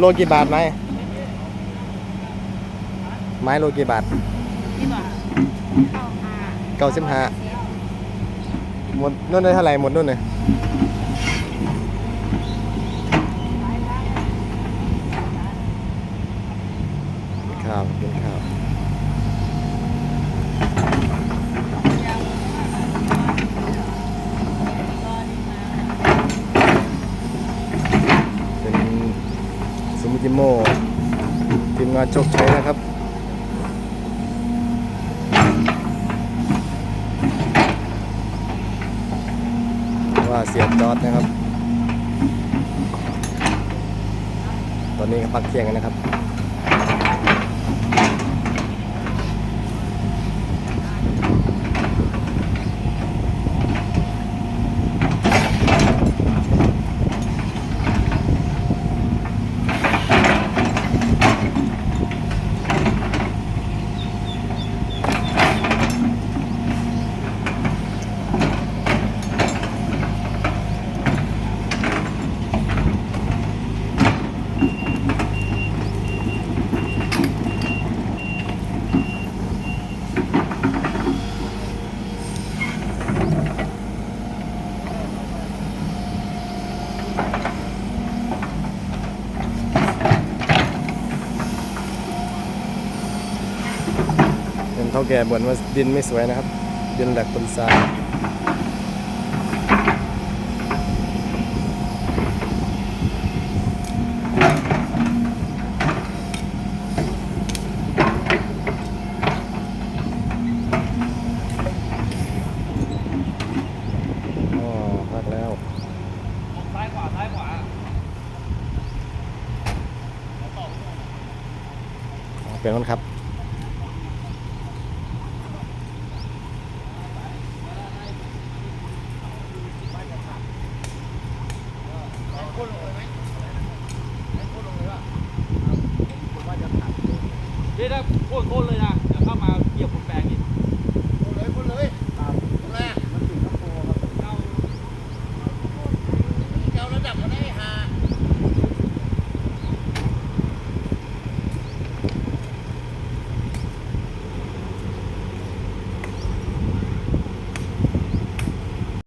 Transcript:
โลกี่บาทไหมไม้โลกี่บาทนี่บ่95หมดนู่นได้เท่าไหร่หมดนู่นเลยข้าวกินข้าวเป็นซูมิจิโม่ทีมงานโชคชัยนะครับว่าเสียบจอดนะครับตอนนี้พักเที่ยงกันนะครับเท่าแก่บ่นว่าดินไม่สวยนะครับดินแหลกบนทรายอ๋อพักแล้วซ้ายขวาซ้ายขวาเปลี่ยนคนขับ